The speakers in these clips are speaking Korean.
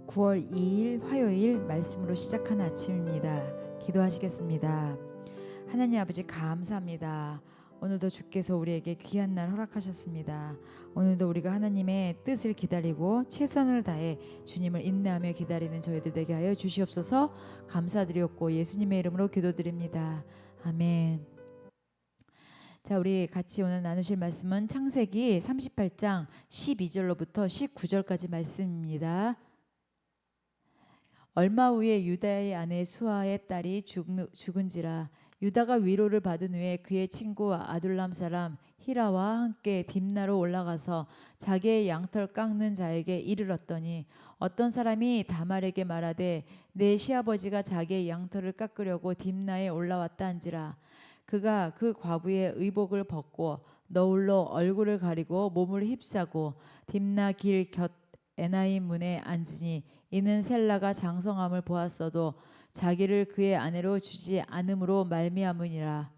9월 2일 화요일 말씀으로 시작한 아침입니다. 기도하시겠습니다. 하나님 아버지 감사합니다. 오늘도 주께서 우리에게 귀한 날 허락하셨습니다. 오늘도 우리가 하나님의 뜻을 기다리고 최선을 다해 주님을 인내하며 기다리는 저희들 되게 하여 주시옵소서. 감사드리옵고 예수님의 이름으로 기도드립니다. 아멘. 자, 우리 같이 오늘 나누실 말씀은 창세기 38장 12절로부터 19절까지 말씀입니다. 얼마 후에 유다의 아내 수아의 딸이 죽은지라. 유다가 위로를 받은 후에 그의 친구 아둘람 사람 히라와 함께 딥나로 올라가서 자기의 양털 깎는 자에게 이르렀더니 어떤 사람이 다말에게 말하되 내 시아버지가 자기의 양털을 깎으려고 딥나에 올라왔다 한지라. 그가 그 과부의 의복을 벗고 너울로 얼굴을 가리고 몸을 휩싸고 딥나 길 곁 에나임 문에 앉으니 이는 셀라가 장성함을 보았어도 자기를 그의 아내로 주지 않음으로 말미암으니라.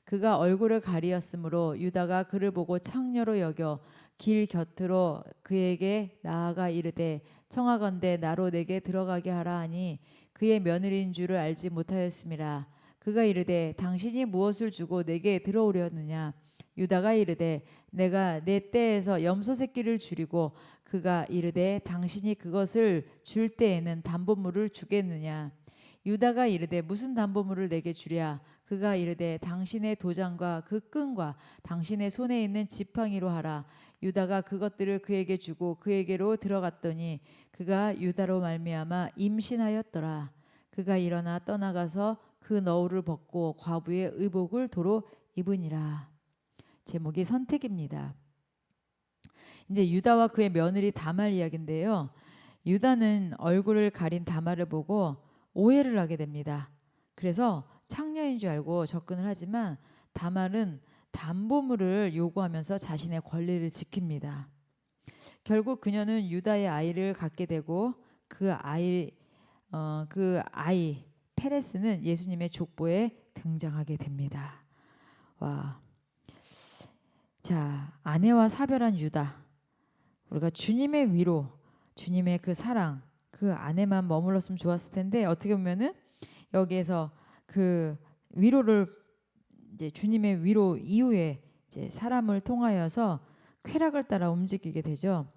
그가 얼굴을 가리었으므로 유다가 그를 보고 창녀로 여겨 길 곁으로 그에게 나아가 이르되 청하건대 나로 내게 들어가게 하라 하니 그의 며느리인 줄을 알지 못하였음이라. 그가 이르되 당신이 무엇을 주고 내게 들어오려느냐. 유다가 이르되 내가 내 떼에서 염소 새끼를 줄이고 그가 이르되 당신이 그것을 줄 때에는 담보물을 주겠느냐. 유다가 이르되 무슨 담보물을 내게 주랴. 그가 이르되 당신의 도장과 그 끈과 당신의 손에 있는 지팡이로 하라. 유다가 그것들을 그에게 주고 그에게로 들어갔더니 그가 유다로 말미암아 임신하였더라. 그가 일어나 떠나가서 그 너울을 벗고 과부의 의복을 도로 입으니라. 제목이 선택입니다. 이제 유다와 그의 며느리 다말 이야기인데요. 유다는 얼굴을 가린 다말을 보고 오해를 하게 됩니다. 그래서 창녀인 줄 알고 접근을 하지만 다말은 담보물을 요구하면서 자신의 권리를 지킵니다. 결국 그녀는 유다의 아이를 갖게 되고 그 아이 페레스는 예수님의 족보에 등장하게 됩니다. 와. 자, 아내와 사별한 유다. 우리가 주님의 위로, 주님의 그 사랑, 그 안에만 머물렀으면 좋았을 텐데 어떻게 보면은 여기에서 그 위로를 이제 주님의 위로 이후에 이제 사람을 통하여서 쾌락을 따라 움직이게 되죠.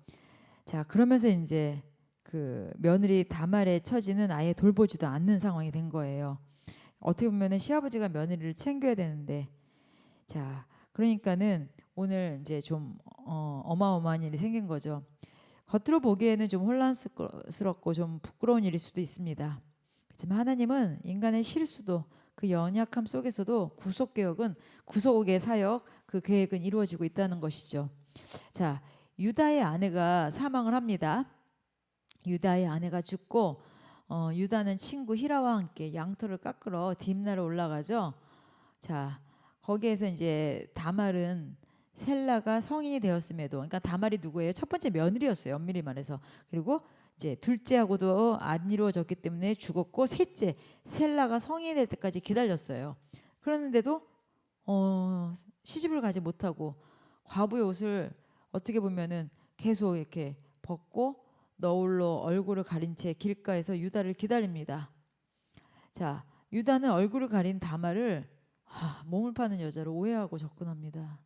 자, 그러면서 이제 그 며느리 다말의 처지는 아예 돌보지도 않는 상황이 된 거예요. 어떻게 보면은 시아버지가 며느리를 챙겨야 되는데, 자, 그러니까는 오늘 이제 좀 어마어마한 일이 생긴 거죠. 겉으로 보기에는 좀 혼란스럽고 좀 부끄러운 일일 수도 있습니다. 그렇지만 하나님은 인간의 실수도 그 연약함 속에서도 구속의 사역, 그 계획은 이루어지고 있다는 것이죠. 자, 유다의 아내가 사망을 합니다. 유다의 아내가 죽고 유다는 친구 히라와 함께 양털을 깎으러 딥나로 올라가죠. 자, 거기에서 이제 다말은 셀라가 성인이 되었음에도, 그러니까 다말이 누구예요? 첫 번째 며느리였어요. 엄밀히 말해서. 그리고 이제 둘째하고도 안 이루어졌기 때문에 죽었고, 셋째 셀라가 성인이 될 때까지 기다렸어요. 그랬는데도 시집을 가지 못하고 과부의 옷을 어떻게 보면은 계속 이렇게 벗고 너울로 얼굴을 가린 채 길가에서 유다를 기다립니다. 자, 유다는 얼굴을 가린 다말을 몸을 파는 여자로 오해하고 접근합니다.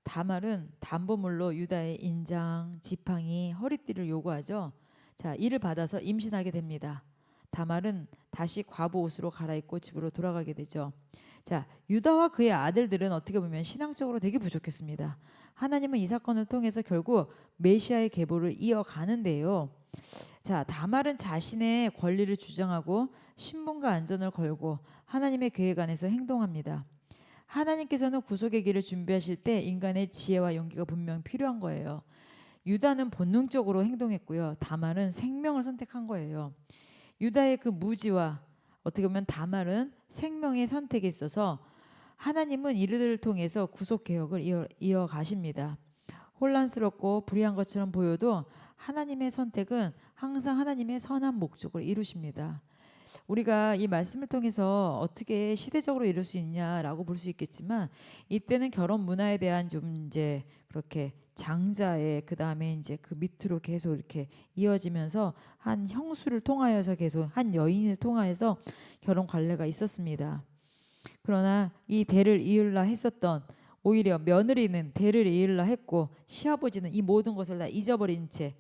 다말은 담보물로 유다의 인장, 지팡이, 허리띠를 요구하죠. 자, 이를 받아서 임신하게 됩니다. 다말은 다시 과부 옷으로 갈아입고 집으로 돌아가게 되죠. 자, 유다와 그의 아들들은 어떻게 보면 신앙적으로 되게 부족했습니다. 하나님은 이 사건을 통해서 결국 메시아의 계보를 이어가는데요. 자, 다말은 자신의 권리를 주장하고 신분과 안전을 걸고 하나님의 계획 안에서 행동합니다. 하나님께서는 구속의 길을 준비하실 때 인간의 지혜와 용기가 분명 필요한 거예요. 유다는 본능적으로 행동했고요. 다말은 생명을 선택한 거예요. 유다의 그 무지와 어떻게 보면 다말은 생명의 선택에 있어서 하나님은 이들을 통해서 구속 개혁을 이어가십니다. 혼란스럽고 불의한 것처럼 보여도 하나님의 선택은 항상 하나님의 선한 목적을 이루십니다. 우리가 이 말씀을 통해서 어떻게 시대적으로 이룰 수 있냐라고 볼 수 있겠지만, 이때는 결혼 문화에 대한 좀 이제 그렇게 장자에 그 다음에 이제 그 밑으로 계속 이렇게 이어지면서 한 형수를 통하여서 계속 한 여인을 통하여서 결혼 관례가 있었습니다. 그러나 이 대를 이으려 했었던 오히려 며느리는 대를 이으려 했고 시아버지는 이 모든 것을 다 잊어버린 채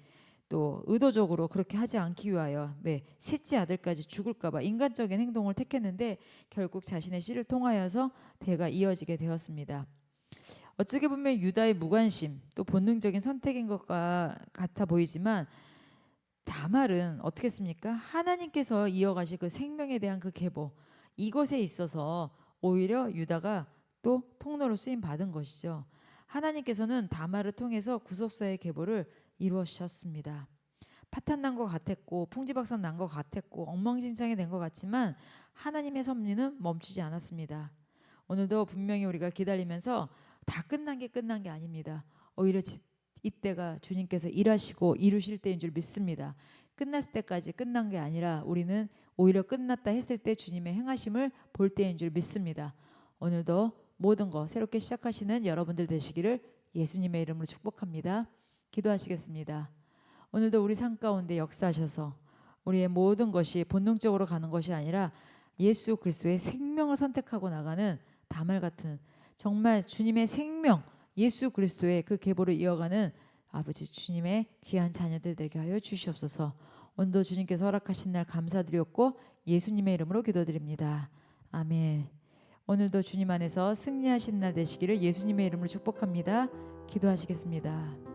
또 의도적으로 그렇게 하지 않기 위하여 셋째 아들까지 죽을까봐 인간적인 행동을 택했는데 결국 자신의 씨를 통하여서 대가 이어지게 되었습니다. 어떻게 보면 유다의 무관심 또 본능적인 선택인 것 같아 보이지만 다말은 어떻겠습니까? 하나님께서 이어가실 그 생명에 대한 그 계보 이것에 있어서 오히려 유다가 또 통로로 쓰임 받은 것이죠. 하나님께서는 다말을 통해서 구속사의 계보를 이루셨습니다. 파탄 난 것 같았고 풍지박산 난 것 같았고 엉망진창이 된 것 같지만 하나님의 섭리는 멈추지 않았습니다. 오늘도 분명히 우리가 기다리면서 다 끝난 게 아닙니다. 오히려 이때가 주님께서 일하시고 이루실 때인 줄 믿습니다. 끝났을 때까지 끝난 게 아니라 우리는 오히려 끝났다 했을 때 주님의 행하심을 볼 때인 줄 믿습니다. 오늘도 모든 거 새롭게 시작하시는 여러분들 되시기를 예수님의 이름으로 축복합니다. 기도하시겠습니다. 오늘도 우리 삶 가운데 역사하셔서 우리의 모든 것이 본능적으로 가는 것이 아니라 예수 그리스도의 생명을 선택하고 나가는 다말 같은 정말 주님의 생명 예수 그리스도의 그 계보를 이어가는 아버지 주님의 귀한 자녀들 되게 하여 주시옵소서. 오늘도 주님께서 허락하신 날 감사드렸고 예수님의 이름으로 기도드립니다. 아멘. 오늘도 주님 안에서 승리하신 날 되시기를 예수님의 이름으로 축복합니다. 기도하시겠습니다.